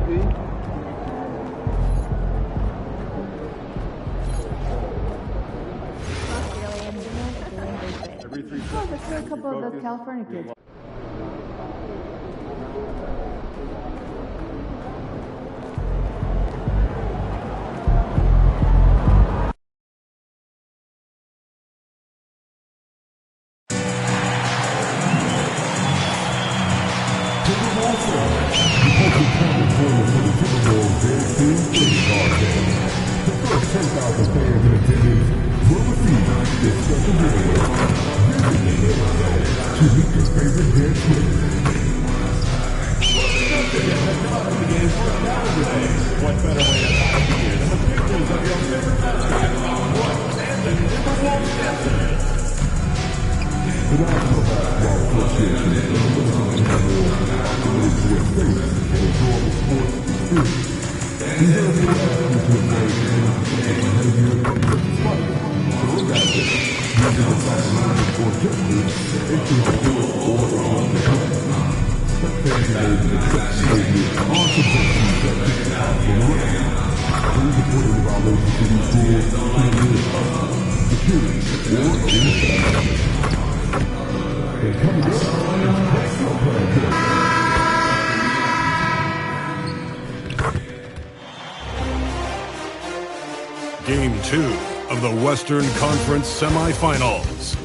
Oh, that's a couple of the California kids. Game 2 of the Western Conference semifinals.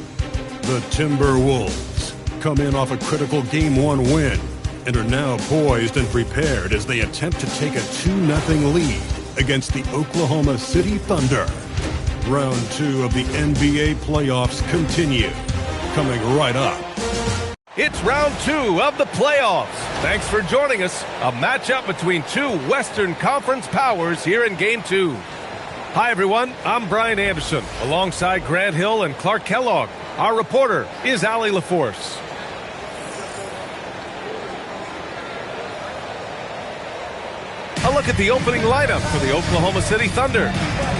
The Timberwolves come in off a critical Game 1 win and are now poised and prepared as they attempt to take a 2-0 lead against the Oklahoma City Thunder. Round 2 of the NBA playoffs continue, coming right up. It's round 2 of the playoffs. Thanks for joining us. A matchup between two Western Conference powers here in Game 2. Hi, everyone. I'm Brian Anderson, alongside Grant Hill and Clark Kellogg. Our reporter is Allie LaForce. A look at the opening lineup for the Oklahoma City Thunder.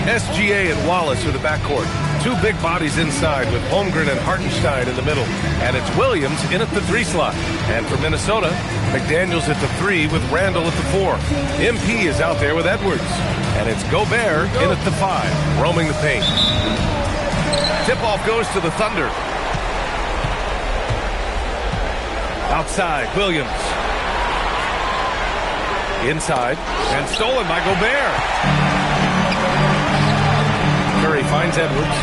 SGA and Wallace are the backcourt. Two big bodies inside with Holmgren and Hartenstein in the middle. And it's Williams in at the 3 slot. And for Minnesota, McDaniels at the 3 with Randall at the 4. MP is out there with Edwards. And it's Gobert in at the 5, roaming the paint. Tip-off goes to the Thunder. Outside, Williams. Inside, and stolen by Gobert. Curry finds Edwards.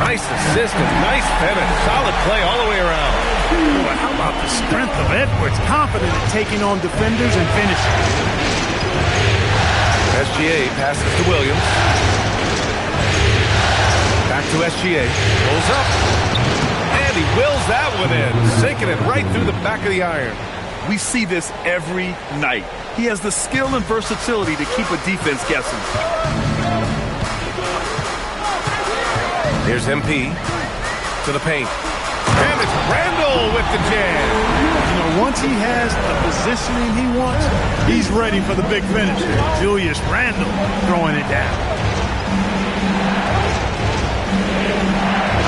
Nice assist and nice finish. Solid play all the way around. Boy, how about the strength of Edwards? Confident in taking on defenders and finishing. SGA passes to Williams. Back to SGA. Pulls up. And he wills that one in. Sinking it right through the back of the iron. We see this every night. He has the skill and versatility to keep a defense guessing. Here's MP to the paint. And it's Randall with the jam. You know, once he has the positioning he wants, he's ready for the big finish. Julius Randle throwing it down.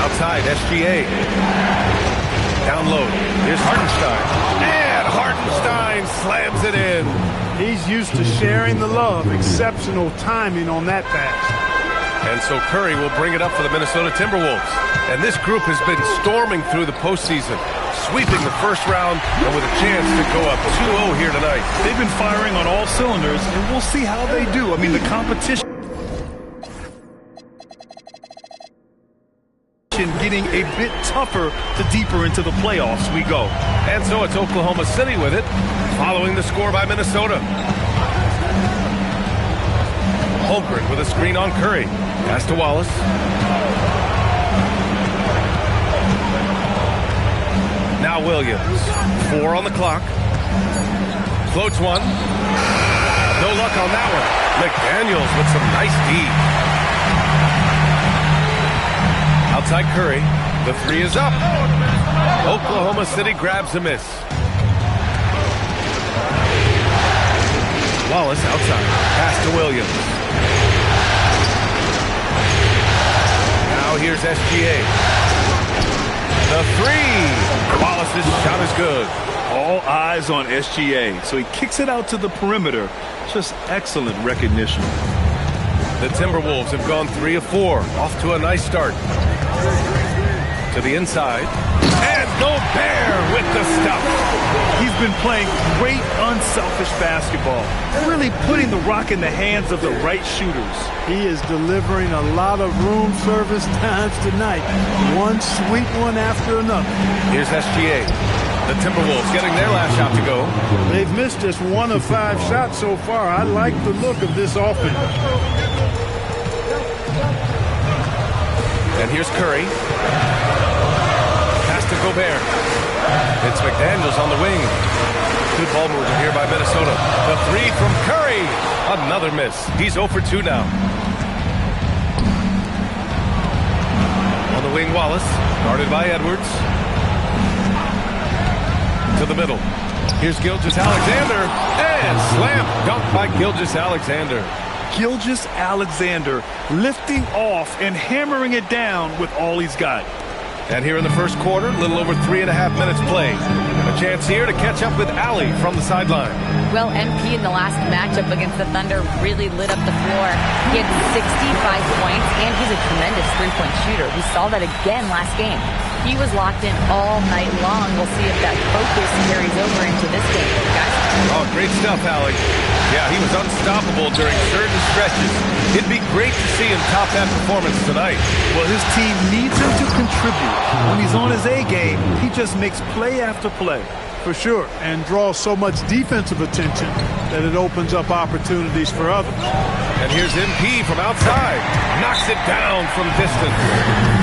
Outside, SGA. Down low. Here's Hartenstein. And Hartenstein slams it in. He's used to sharing the love. Exceptional timing on that pass. And so Curry will bring it up for the Minnesota Timberwolves. And this group has been storming through the postseason, sweeping the first round and with a chance to go up 2-0 here tonight. They've been firing on all cylinders, and we'll see how they do. I mean, the competition getting a bit tougher the deeper into the playoffs we go. And so it's Oklahoma City with it, following the score by Minnesota. Holmgren with a screen on Curry. Pass to Wallace. Now Williams. 4 on the clock. Floats one. No luck on that one. McDaniels with some nice D. Outside Curry. The 3 is up. Oklahoma City grabs a miss. Wallace outside. Pass to Williams. Now here's SGA. The 3. Wallace's shot is good. All eyes on SGA, so he kicks it out to the perimeter. Just excellent recognition. The Timberwolves have gone 3 of 4, off to a nice start. To the inside, and Gobert with the stuff. He's been playing great unselfish basketball, really putting the rock in the hands of the right shooters. He is delivering a lot of room service times tonight. One sweet one after another. Here's SGA. The Timberwolves getting their last shot to go. They've missed just 1 of 5 shots so far. I like the look of this offense. And here's Curry. Pass to Gobert. It's McDaniels on the wing. Good ball movement here by Minnesota. The 3 from Curry. Another miss. He's 0 for 2 now. On the wing, Wallace. Guarded by Edwards. To the middle. Here's Gilgeous-Alexander. And slam dunk by Gilgeous-Alexander. Gilgeous-Alexander lifting off and hammering it down with all he's got. And here in the first quarter, a little over 3.5 minutes played. A chance here to catch up with Allie from the sideline. Well, MP in the last matchup against the Thunder really lit up the floor. He had 65 points, and he's a tremendous three-point shooter. We saw that again last game. He was locked in all night long. We'll see if that focus carries over into this game, guys. Oh, great stuff, Allie. Yeah, he was unstoppable during certain stretches. It'd be great to see him top that performance tonight. Well, his team needs him to contribute. When he's on his A game, he just makes play after play. For sure, and draws so much defensive attention that it opens up opportunities for others. And here's MP from outside. Knocks it down from distance.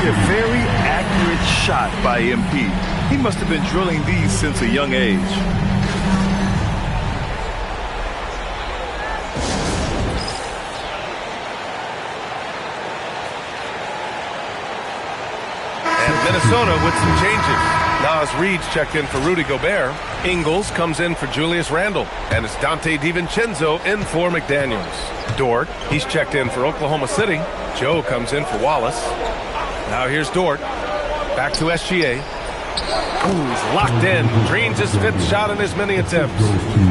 A very accurate shot by MP. He must have been drilling these since a young age. Minnesota with some changes. Nas Reed's checked in for Rudy Gobert. Ingles comes in for Julius Randle. And it's Dante DiVincenzo in for McDaniels. Dort, he's checked in for Oklahoma City. Joe comes in for Wallace. Now here's Dort. Back to SGA. He's locked in. Dreams his 5th shot in as many attempts.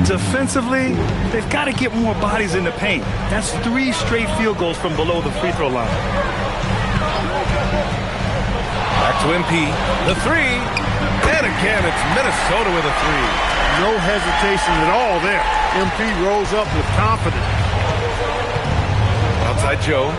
Defensively, they've got to get more bodies in the paint. That's 3 straight field goals from below the free throw line. Back to MP, the 3, and again it's Minnesota with a 3. No hesitation at all there. MP rolls up with confidence. Outside Joe.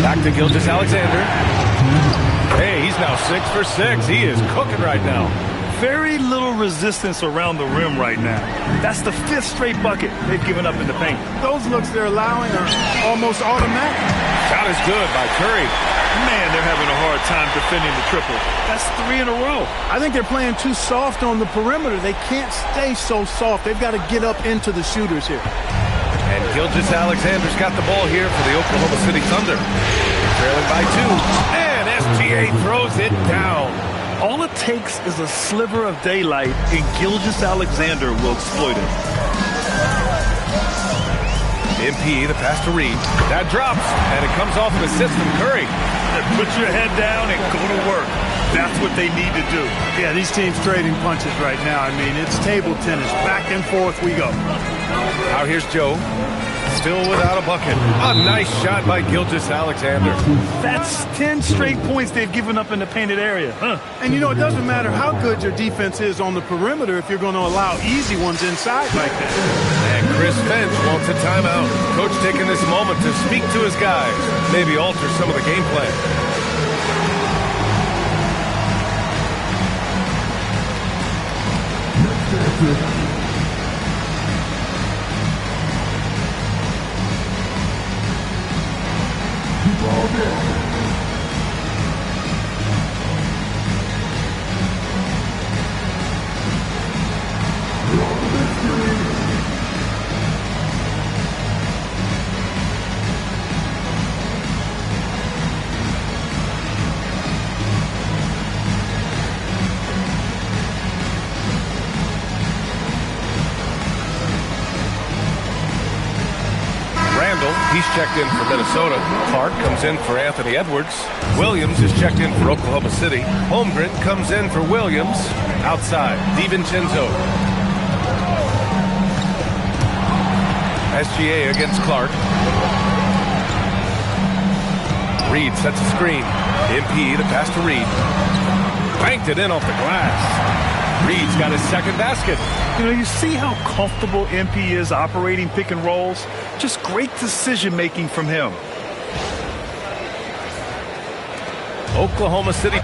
Back to Gilgeous-Alexander. Hey, he's now 6 for 6. He is cooking right now. Very little resistance around the rim right now. That's the 5th straight bucket they've given up in the paint. Those looks they're allowing are almost automatic. Shot is good by Curry. Man, they're having a hard time defending the triple. That's 3 in a row. I think they're playing too soft on the perimeter. They can't stay so soft. They've got to get up into the shooters here. And Gilgeous-Alexander's got the ball here for the Oklahoma City Thunder. Trailing by 2. And SGA throws it down. All it takes is a sliver of daylight, and Gilgeous-Alexander will exploit it. MP, the pass to Reed. That drops, and it comes off an assist from Curry. Put your head down and go to work. That's what they need to do. Yeah, these teams trading punches right now. I mean, it's table tennis. Back and forth we go. Now here's Joe. Still without a bucket. A nice shot by Gilgeous-Alexander. That's 10 straight points they've given up in the painted area. And you know, it doesn't matter how good your defense is on the perimeter if you're going to allow easy ones inside like that. And Chris Finch wants a timeout. Coach taking this moment to speak to his guys. Maybe alter some of the game plan. He's checked in for Minnesota. Clark comes in for Anthony Edwards. Williams is checked in for Oklahoma City. Holmgren comes in for Williams. Outside, DiVincenzo. SGA against Clark. Reed sets a screen. MP, the pass to Reed. Banked it in off the glass. Reed's got his second basket. You know, you see how comfortable MP is operating pick and rolls? Just great decision-making from him. Oklahoma City.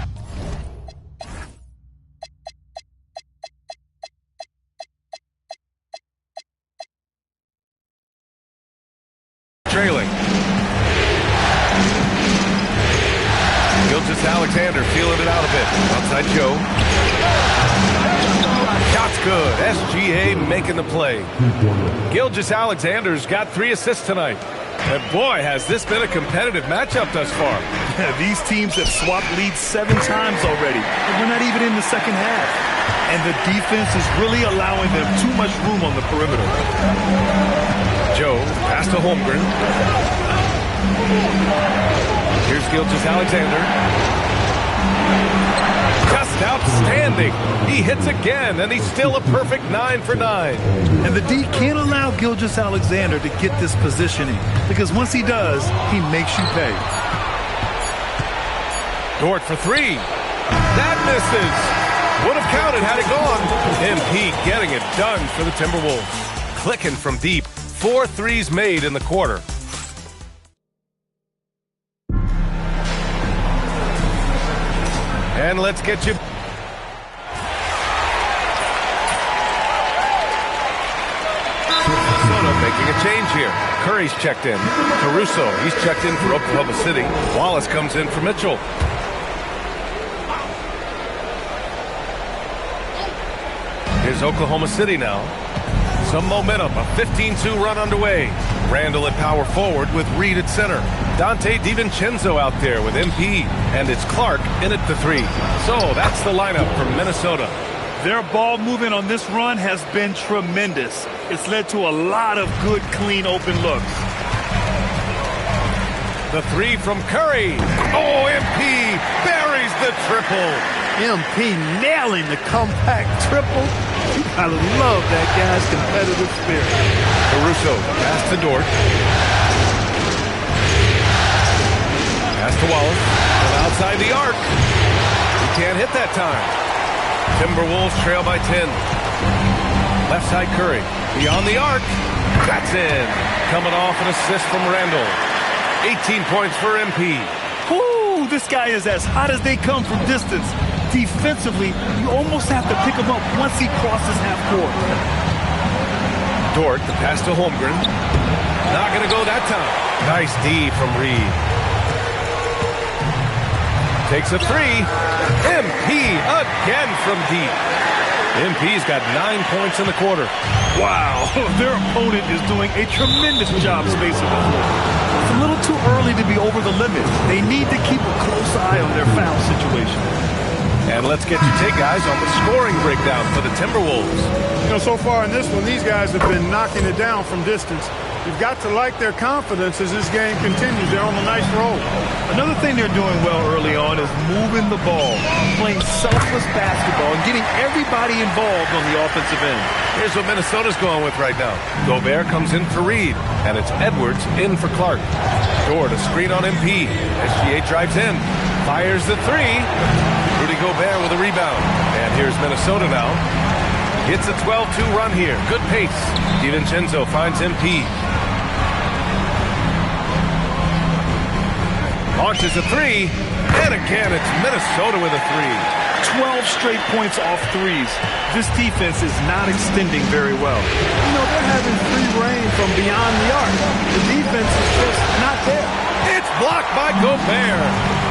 Trailing. Gilgeous-Alexander feeling it out a bit. Outside Joe. Shot's good. SGA making the play. Gilgeous-Alexander's got 3 assists tonight. And boy, has this been a competitive matchup thus far. These teams have swapped leads 7 times already. And we're not even in the second half. And the defense is really allowing them too much room on the perimeter. Joe, pass to Holmgren. Here's Gilgeous-Alexander. Just outstanding. He hits again, and he's still a perfect 9 for 9. And the D can't allow Gilgeous-Alexander to get this positioning, because once he does, he makes you pay. Dort for 3. That misses. Would have counted had it gone. MP getting it done for the Timberwolves. Clicking from deep. 4 threes made in the quarter. And let's get you. Minnesota making a change here. Curry's checked in. Caruso, he's checked in for Oklahoma City. Wallace comes in for Mitchell. Here's Oklahoma City now. Some momentum, a 15-2 run underway. Randall at power forward with Reed at center. Dante DiVincenzo out there with MP. And it's Clark in at the 3. So that's the lineup from Minnesota. Their ball movement on this run has been tremendous. It's led to a lot of good, clean, open looks. The 3 from Curry. Oh, MP buries the triple. MP nailing the compact triple. You gotta love that guy's competitive spirit. Caruso, pass to Dort. Pass to Wallace. From outside the arc. He can't hit that time. Timberwolves trail by 10. Left side Curry. Beyond the arc. That's in. Coming off an assist from Randall. 18 points for MP. Ooh, this guy is as hot as they come from distance. Defensively, you almost have to pick him up once he crosses half court. Dort, the pass to Holmgren. Not going to go that time. Nice D from Reed. Takes a 3. MP again from deep. MP's got 9 points in the quarter. Wow, their opponent is doing a tremendous job spacing the floor. It's a little too early to be over the limit. They need to keep a close eye on their foul situation. And let's get your take, guys, on the scoring breakdown for the Timberwolves. You know, so far in this one, these guys have been knocking it down from distance. You've got to like their confidence as this game continues. They're on a nice roll. Another thing they're doing well early on is moving the ball, playing selfless basketball, and getting everybody involved on the offensive end. Here's what Minnesota's going with right now. Gobert comes in for Reed, and it's Edwards in for Clark. Dort, a screen on MP. SGA drives in, fires the 3. Rudy Gobert with a rebound. And here's Minnesota now. It's a 12-2 run here. Good pace. DiVincenzo finds MP. Launches a 3. And again, it's Minnesota with a 3. 12 straight points off threes. This defense is not extending very well. You know, they're having free reign from beyond the arc. The defense is just not there. It's blocked by Gobert.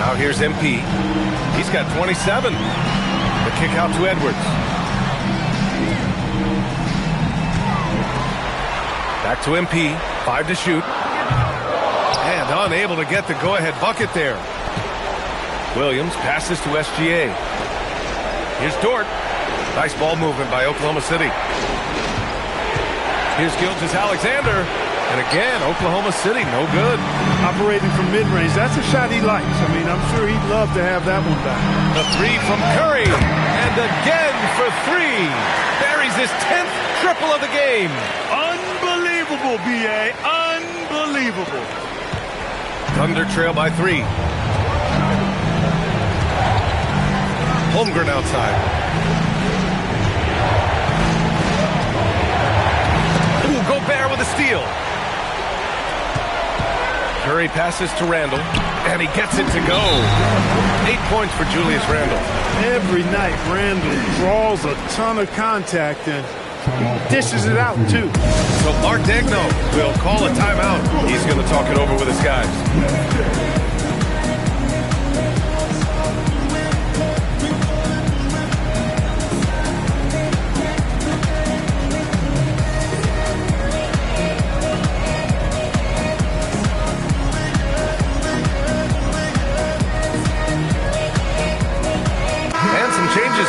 Now here's MP. He's got 27. The kick out to Edwards. Back to MP. 5 to shoot. And unable to get the go-ahead bucket there. Williams passes to SGA. Here's Dort. Nice ball movement by Oklahoma City. Here's Gilgeous-Alexander. And again, Oklahoma City, no good. Operating from mid-range, that's a shot he likes. I mean, I'm sure he'd love to have that one back. The three from Curry. And again for three. Buries his 10th triple of the game. Unbelievable, B.A. Unbelievable. Thunder trail by 3. Holmgren outside. Ooh, Gobert with a steal. Curry passes to Randall, and he gets it to go. 8 points for Julius Randle. Every night, Randall draws a ton of contact and dishes it out, too. So Mark Daigneault will call a timeout. He's going to talk it over with his guys.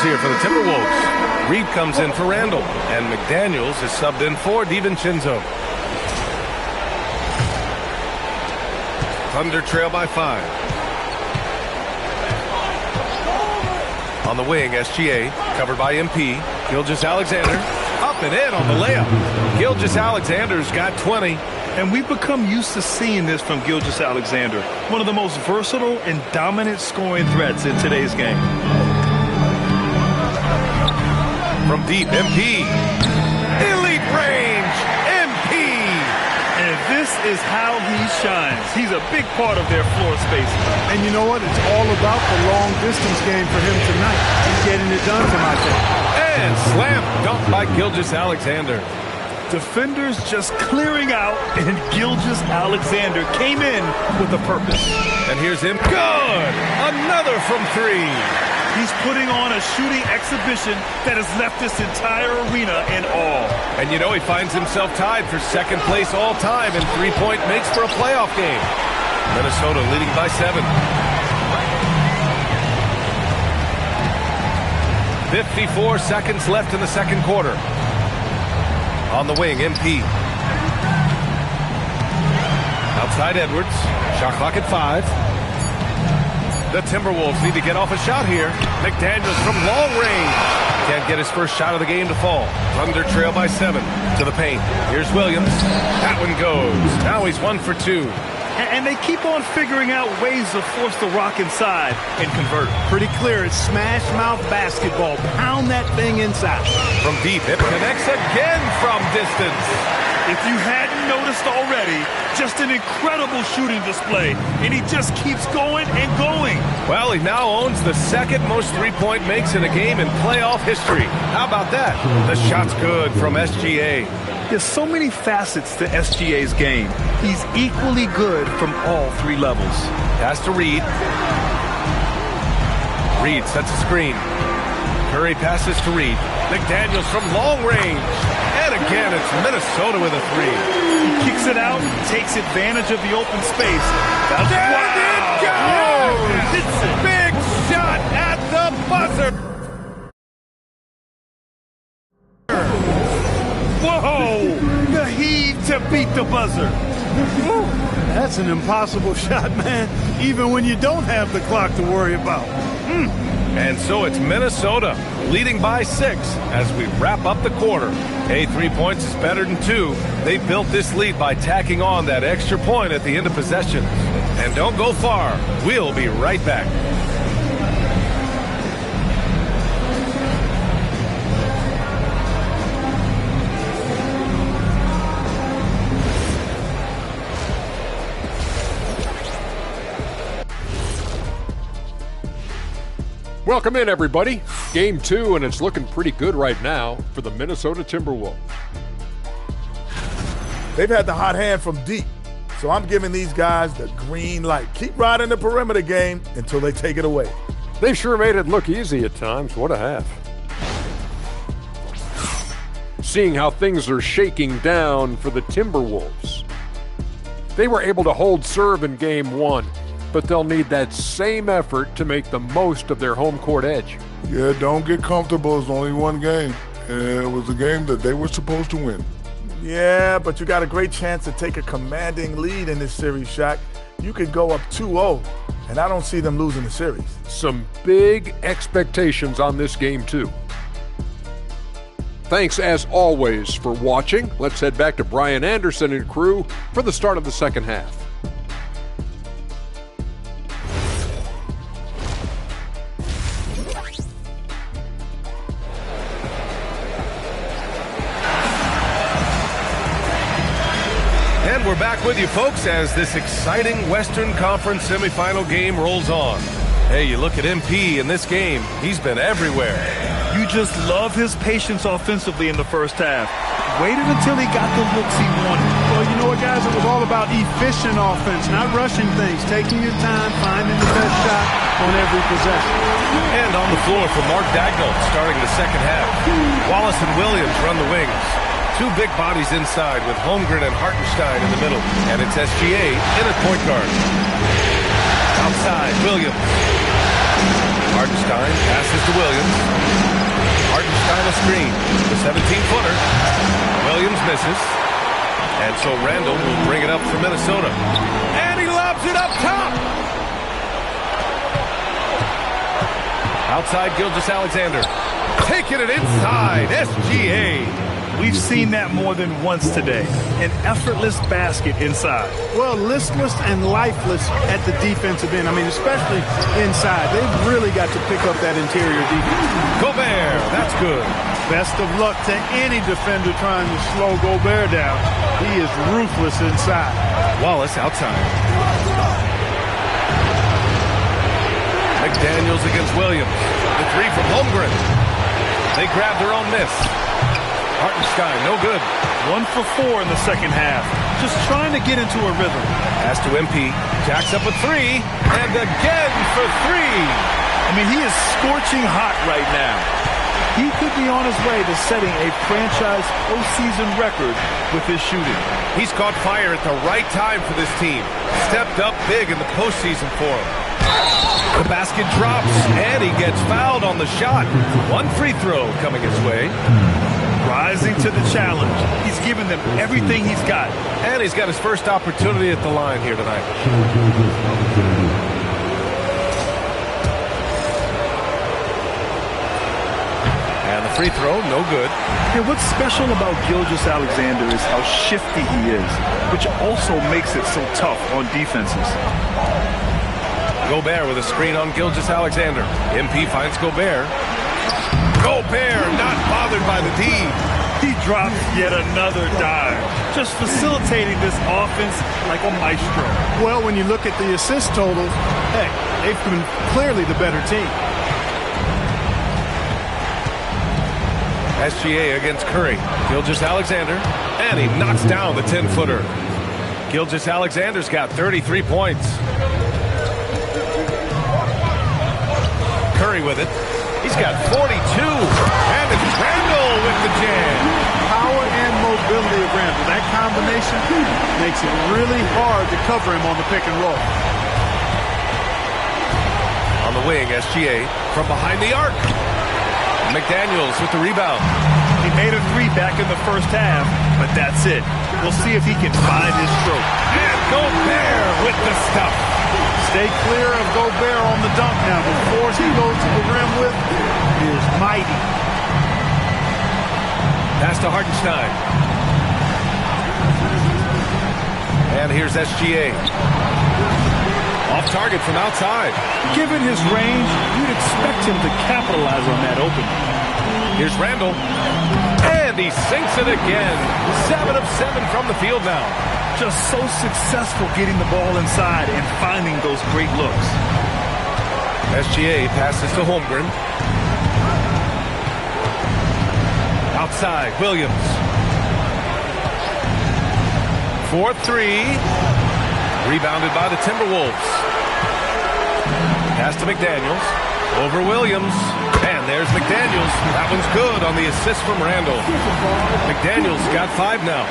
Here for the Timberwolves. Reed comes in for Randall, and McDaniels is subbed in for DiVincenzo. Thunder trail by 5. On the wing, SGA, covered by MP. Gilgeous-Alexander, up and in on the layup. Gilgeous-Alexander's got 20. And we've become used to seeing this from Gilgeous-Alexander, one of the most versatile and dominant scoring threats in today's game. From deep, MP. Elite range, MP. And this is how he shines. He's a big part of their floor space. And you know what? It's all about the long-distance game for him tonight. He's getting it done for my team. And slam dunk by Gilgeous-Alexander. Defenders just clearing out, and Gilgeous-Alexander came in with a purpose. And here's him. Good! Another from 3. He's putting on a shooting exhibition that has left this entire arena in awe. And you know, he finds himself tied for second place all time in three-point makes for a playoff game. Minnesota leading by 7. 54 seconds left in the second quarter. On the wing, MP. Outside Edwards. Shot clock at 5. The Timberwolves need to get off a shot here. McDaniels from long range. Can't get his first shot of the game to fall. Thunder trail by 7 to the paint. Here's Williams. That one goes. Now he's 1 for 2. And they keep on figuring out ways to force the rock inside and convert. Pretty clear. It's smash mouth basketball. Pound that thing inside. From deep, it connects again from distance. If you hadn't noticed already, just an incredible shooting display. And he just keeps going and going. Well, he now owns the second most three-point makes in a game in playoff history. How about that? The shot's good from SGA. There's so many facets to SGA's game. He's equally good from all 3 levels. Pass to Reed. Reed sets a screen. Curry passes to Reed. McDaniels from long range. And again, it's Minnesota with a 3. He kicks it out, takes advantage of the open space. There it goes! Yeah, big shot at the buzzer. Whoa! The heave to beat the buzzer. Woo. That's an impossible shot, man, even when you don't have the clock to worry about. And so it's Minnesota leading by 6 as we wrap up the quarter. Hey, 3 points is better than 2. They built this lead by tacking on that extra point at the end of possession. And don't go far. We'll be right back. Welcome in, everybody. Game 2, and it's looking pretty good right now for the Minnesota Timberwolves. They've had the hot hand from deep, so I'm giving these guys the green light. Keep riding the perimeter game until they take it away. They sure made it look easy at times. What a half. Seeing how things are shaking down for the Timberwolves. They were able to hold serve in Game 1. But they'll need that same effort to make the most of their home court edge. Yeah, don't get comfortable. It's only one game. And it was a game that they were supposed to win. Yeah, but you got a great chance to take a commanding lead in this series, Shaq. You could go up 2-0, and I don't see them losing the series. Some big expectations on this game, too. Thanks, as always, for watching. Let's head back to Brian Anderson and crew for the start of the second half. And we're back with you, folks, as this exciting Western Conference semifinal game rolls on. Hey, you look at MP in this game, he's been everywhere. You just love his patience offensively in the first half. Waited until he got the looks he wanted. Well, you know what, guys? It was all about efficient offense, not rushing things, taking your time, finding the best shot on every possession. And on the floor for Mark Dagnall starting the second half. Wallace and Williams run the wings. Two big bodies inside with Holmgren and Hartenstein in the middle. And it's SGA in at point guard. Outside, Williams. Hartenstein passes to Williams. Hartenstein a screen. The 17-footer. Williams misses. And so Randall will bring it up for Minnesota. And he lobs it up top. Outside, Gilgeous-Alexander. Taking it inside. SGA. We've seen that more than once today. An effortless basket inside. Well, listless and lifeless at the defensive end. I mean, especially inside. They've really got to pick up that interior defense. Gobert, that's good. Best of luck to any defender trying to slow Gobert down. He is ruthless inside. Wallace outside. McDaniels against Williams. The three from Holmgren. They grab their own miss. Hartenstein, no good. 1 for 4 in the second half. Just trying to get into a rhythm. Pass to MP. Jacks up a three. And again for three. I mean, he is scorching hot right now. He could be on his way to setting a franchise postseason record with his shooting. He's caught fire at the right time for this team. Stepped up big in the postseason for him. The basket drops, and he gets fouled on the shot. One free throw coming his way. Rising to the challenge. He's given them everything he's got. And he's got his first opportunity at the line here tonight. And the free throw, no good. And what's special about Gilgeous-Alexander is how shifty he is, which also makes it so tough on defenses. Gobert with a screen on Gilgeous-Alexander. MP finds Gobert. Gobert not bothered by the D. He drops yet another dive, just facilitating this offense like a maestro. Well, when you look at the assist totals, hey, they've been clearly the better team. SGA against Curry. Gilgeous-Alexander, and he knocks down the 10-footer. Gilgeous-Alexander's got 33 points. Curry with it. He's got 42. And it's Randall with the jam. Power and mobility of Randall. That combination makes it really hard to cover him on the pick and roll. On the wing, SGA from behind the arc. McDaniels with the rebound. He made a three back in the first half, but that's it. We'll see if he can find his stroke. And Gobert with the stuff. Stay clear of Gobert on the dunk now. The force he goes to the rim with is mighty. Pass to Hartenstein. And here's SGA. Off target from outside. Given his range, you'd expect him to capitalize on that opening. Here's Randall. And he sinks it again. 7 of 7 from the field now. Just so successful getting the ball inside and finding those great looks. SGA passes to Holmgren. Outside, Williams. 4-3. Rebounded by the Timberwolves. Pass to McDaniels. Over Williams. And there's McDaniels. That one's good on the assist from Randall. McDaniels got 5 now.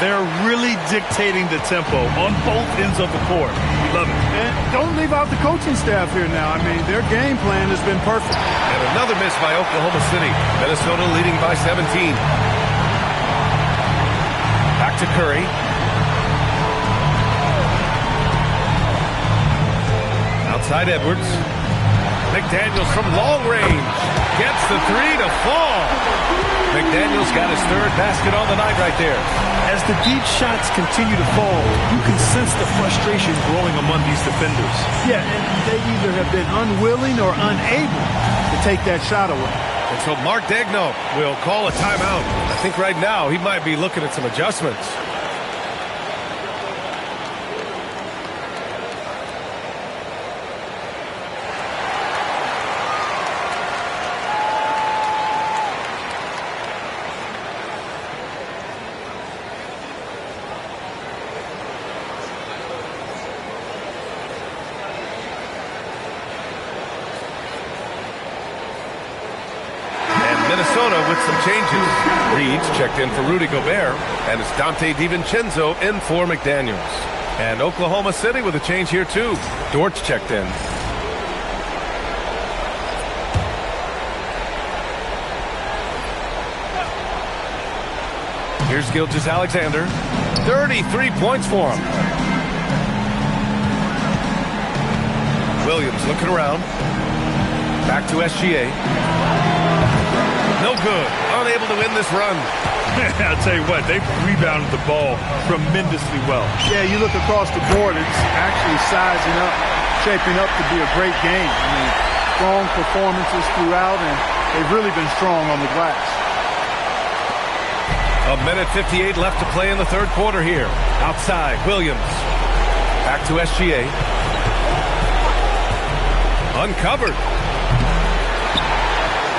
They're really dictating the tempo on both ends of the court. We love it. And don't leave out the coaching staff here now. I mean, their game plan has been perfect. And another miss by Oklahoma City. Minnesota leading by 17. Back to Curry. Outside Edwards. McDaniels from long range. Gets the three to fall. McDaniels got his third basket on the night right there. As the deep shots continue to fall, you can sense the frustration growing among these defenders. Yeah, and they either have been unwilling or unable to take that shot away. And so Mark Daigneault will call a timeout. I think right now he might be looking at some adjustments. Minnesota with some changes. Reed's checked in for Rudy Gobert, and it's Dante DiVincenzo in for McDaniels. And Oklahoma City with a change here too. Dort's checked in. Here's Gilgeous-Alexander. 33 points for him. Williams looking around. Back to SGA. No good. Unable to win this run. I'll tell you what, they've rebounded the ball tremendously well. Yeah, you look across the board, it's actually sizing up, shaping up to be a great game. I mean, strong performances throughout, and they've really been strong on the glass. A minute 58 left to play in the third quarter here. Outside, Williams. Back to SGA. Uncovered.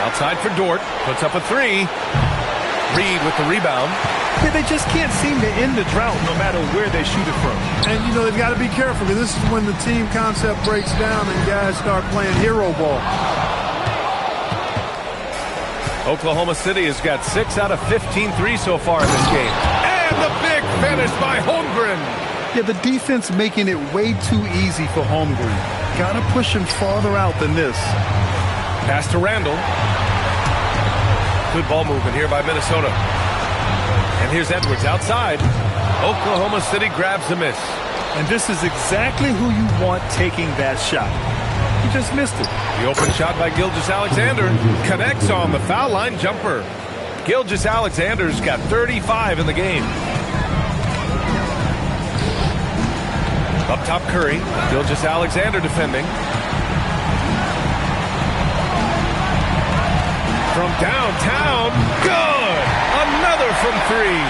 Outside for Dort. Puts up a three. Reed with the rebound. Yeah, they just can't seem to end the drought no matter where they shoot it from. And, you know, they've got to be careful because this is when the team concept breaks down and guys start playing hero ball. Oklahoma City has got 6 out of 15 threes so far in this game. And the big finish by Holmgren. Yeah, the defense making it way too easy for Holmgren. Got to push him farther out than this. Pass to Randall. Good ball movement here by Minnesota. And here's Edwards outside. Oklahoma City grabs the miss. And this is exactly who you want taking that shot. He just missed it. The open shot by Gilgeous-Alexander connects on the foul line jumper. Gilgeous-Alexander's got 35 in the game. Up top, Curry. Gilgeous-Alexander defending. From downtown, good! Another from three.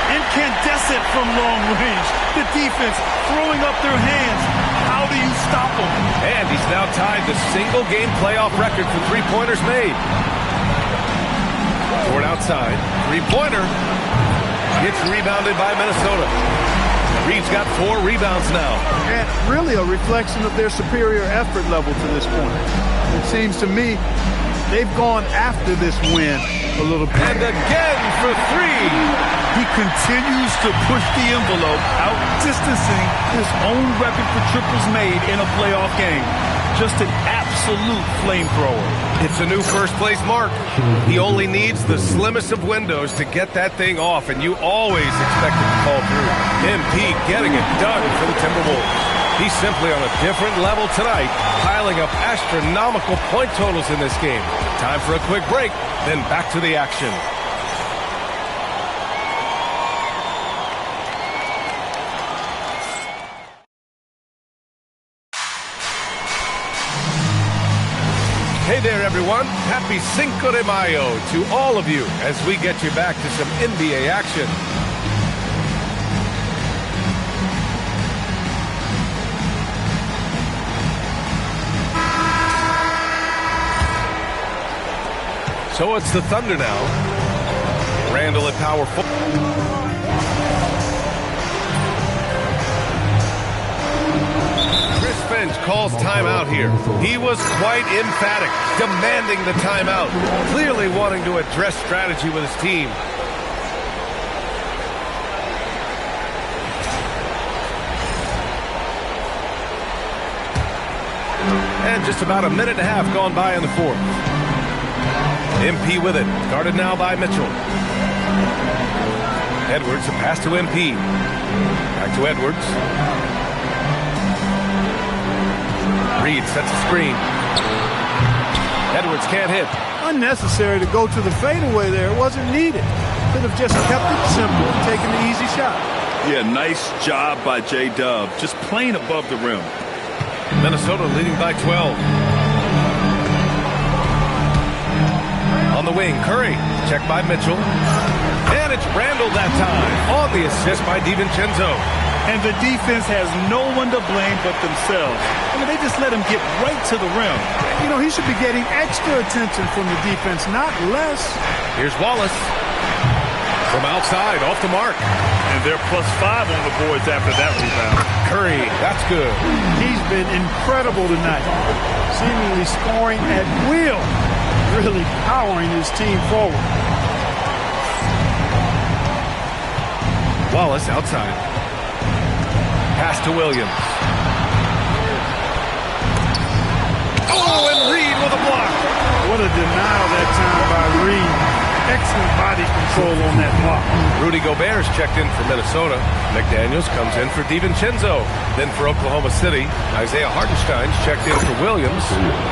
Incandescent from long range. The defense throwing up their hands. How do you stop them? And he's now tied the single-game playoff record for three-pointers made. Toward outside, three-pointer. Gets rebounded by Minnesota. Reed's got 4 rebounds now. And really a reflection of their superior effort level to this point. It seems to me they've gone after this win a little bit. And again for 3. He continues to push the envelope, out-distancing his own record for triples made in a playoff game. Just an absolute flamethrower. It's a new first-place mark. He only needs the slimmest of windows to get that thing off, and you always expect it to fall through. MP getting it done for the Timberwolves. He's simply on a different level tonight, piling up astronomical point totals in this game. Time for a quick break, then back to the action. Hey there, everyone. Happy Cinco de Mayo to all of you as we get you back to some NBA action. So it's the Thunder now. Randall at power forward. Finch calls timeout here. He was quite emphatic, demanding the timeout, clearly wanting to address strategy with his team. And just about a minute and a half gone by in the fourth. MP with it, guarded now by Mitchell. Edwards, a pass to MP. Back to Edwards. Reed sets a screen. Edwards can't hit. Unnecessary to go to the fadeaway there. It wasn't needed. Could have just kept it simple and taken the easy shot. Yeah, nice job by J-Dub. Just playing above the rim. Minnesota leading by 12. On the wing, Curry. Checked by Mitchell. And it's Randall that time. On the assist by DiVincenzo. And the defense has no one to blame but themselves. I mean, they just let him get right to the rim. You know, he should be getting extra attention from the defense, not less. Here's Wallace. From outside, off the mark. And they're +5 on the boards after that rebound. Curry, that's good. He's been incredible tonight. Seemingly scoring at will. Really powering his team forward. Wallace outside. Pass to Williams. Oh, and Reed with a block. What a denial that time by Reed. Excellent body control on that block. Rudy Gobert's checked in for Minnesota. McDaniels comes in for DiVincenzo. Then for Oklahoma City, Isaiah Hartenstein's checked in for Williams.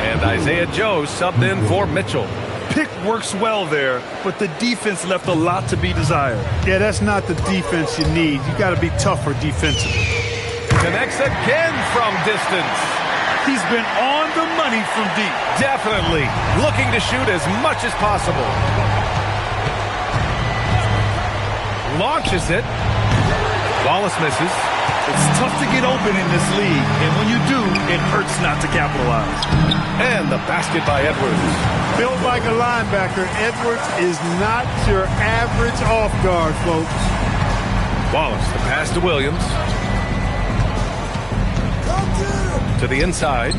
And Isaiah Joe subbed in for Mitchell. Pick works well there, but the defense left a lot to be desired. Yeah, that's not the defense you need. You got to be tougher defensively. Connects again from distance. He's been on the money from deep. Definitely looking to shoot as much as possible. Launches it. Wallace misses. It's tough to get open in this league, and when you do, it hurts not to capitalize. And the basket by Edwards. Built like a linebacker, Edwards is not your average off guard, folks. Wallace, the pass to Williams. To the inside.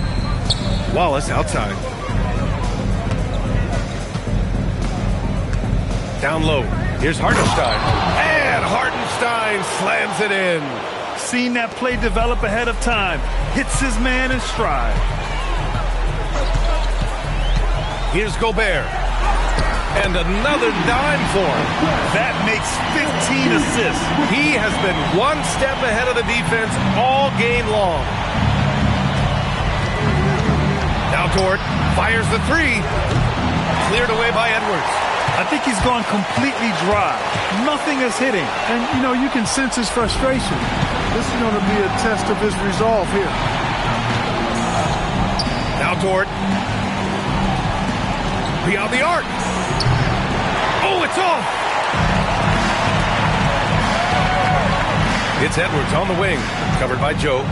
Wallace outside. Down low. Here's Hartenstein. And Hartenstein slams it in. Seen that play develop ahead of time. Hits his man in stride. Here's Gobert. And another dime for him. That makes 15 assists. He has been one step ahead of the defense all game long. Now Dort fires the three. Cleared away by Edwards. I think he's gone completely dry. Nothing is hitting. And, you know, you can sense his frustration. This is going to be a test of his resolve here. Now Dort. Beyond the arc. Oh, it's off. It's Edwards on the wing. Covered by Joe.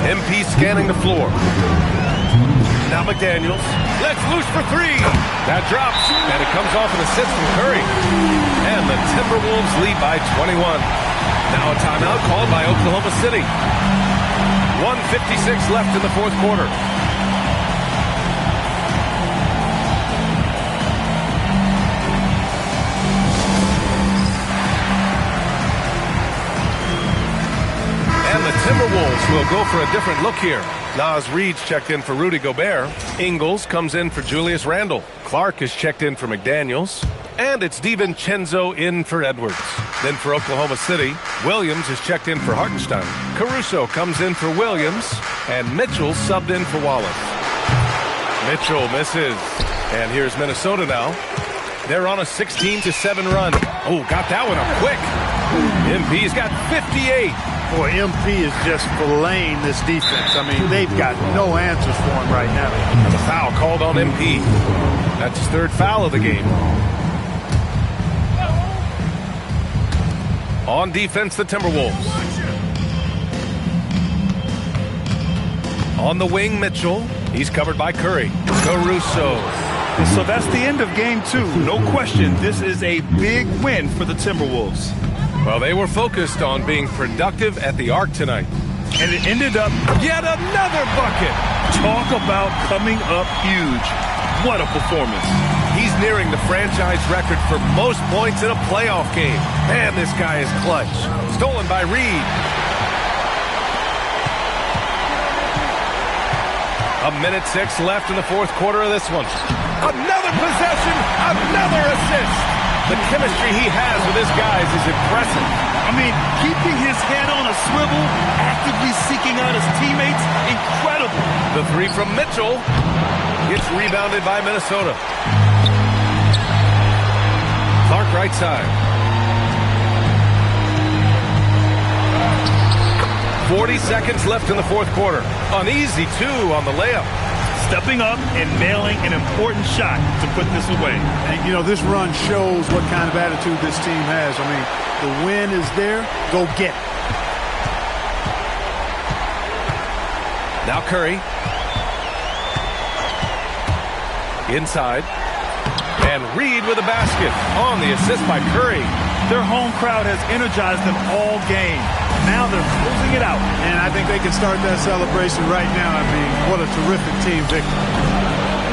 MP scanning the floor. Now McDaniels. Let's loose for three. That drops. And it comes off an assist from Curry. And the Timberwolves lead by 21. Now a timeout called by Oklahoma City. 1:56 left in the fourth quarter. And the Timberwolves will go for a different look here. Nas Reed's checked in for Rudy Gobert. Ingles comes in for Julius Randle. Clark is checked in for McDaniels. And it's DiVincenzo in for Edwards. Then for Oklahoma City, Williams is checked in for Hartenstein. Caruso comes in for Williams. And Mitchell subbed in for Wallace. Mitchell misses. And here's Minnesota now. They're on a 16-7 run. Oh, got that one up quick. MP's got 58. Boy, MP is just filleting this defense. I mean, they've got no answers for him right now. And the foul called on MP. That's his third foul of the game. On defense, the Timberwolves. On the wing, Mitchell. He's covered by Curry. Caruso. So that's the end of game two. No question, this is a big win for the Timberwolves. Well, they were focused on being productive at the arc tonight. And it ended up yet another bucket. Talk about coming up huge. What a performance. He's nearing the franchise record for most points in a playoff game. Man, this guy is clutch. Stolen by Reed. A 1:06 left in the fourth quarter of this one. Another possession, another assist. The chemistry he has with his guys is impressive. I mean, keeping his head on a swivel, actively seeking out his teammates, incredible. The three from Mitchell gets rebounded by Minnesota. Clark right side. 40 seconds left in the fourth quarter. An easy two on the layup. Stepping up and nailing an important shot to put this away. And, you know, this run shows what kind of attitude this team has. I mean, the win is there. Go get it. Now Curry. Inside. And Reed with a basket on the assist by Curry. Their home crowd has energized them all game. Now they're closing it out. And I think they can start that celebration right now. I mean, what a terrific team victory.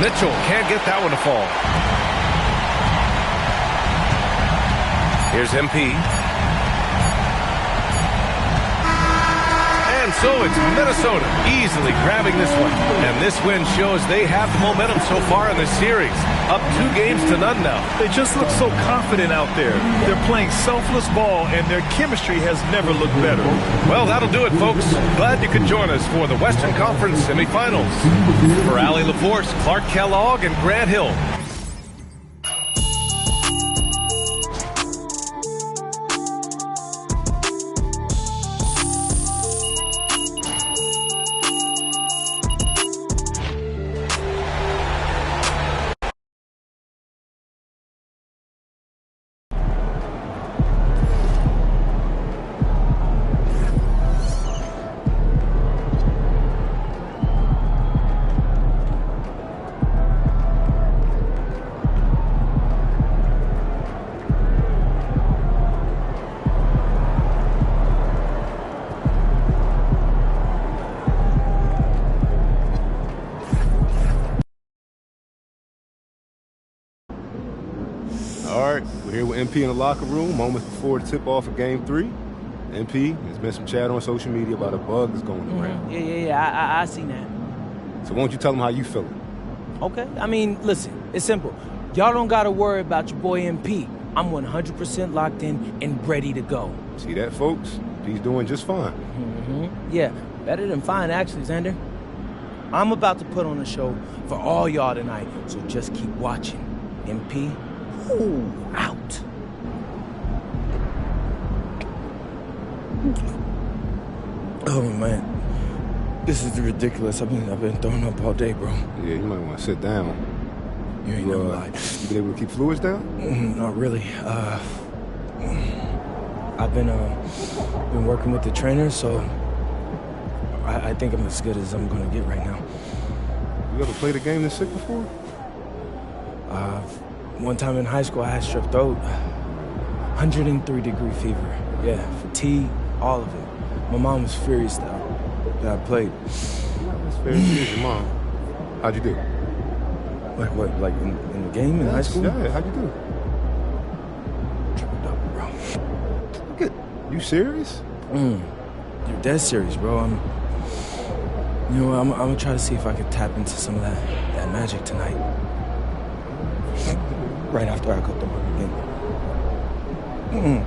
Mitchell can't get that one to fall. Here's MP. And so it's Minnesota easily grabbing this one. And this win shows they have the momentum so far in this series. Up 2-0 now. They just look so confident out there. They're playing selfless ball, and their chemistry has never looked better. Well, that'll do it, folks. Glad you could join us for the Western Conference semifinals. For Allie LaForce, Clark Kellogg, and Grant Hill. All right, we're here with MP in the locker room, moments before the tip-off of Game 3. MP, there's been some chat on social media about a bug that's going around. Yeah, I seen that. So why don't you tell them how you feeling? Okay, I mean, listen, it's simple. Y'all don't got to worry about your boy MP. I'm 100% locked in and ready to go. See that, folks? He's doing just fine. Yeah, better than fine, actually, Xander. I'm about to put on a show for all y'all tonight, so just keep watching. MP, out. Oh, man. This is ridiculous. I've been throwing up all day, bro. Yeah, you might want to sit down. You ain't never lied. You been able to keep fluids down? Not really. I've been working with the trainer, so I think I'm as good as I'm gonna get right now. You ever played a game this sick before? One time in high school, I had strep throat. 103-degree fever. Yeah, fatigue, all of it. My mom was furious that I played. That's fair. Your mom. How'd you do? Like what? Like in the game in high school? Yeah, how'd you do? Triple double, bro. Look at you. Serious? You're dead serious, bro. I'm gonna try to see if I can tap into some of that magic tonight. Right after I go through my game.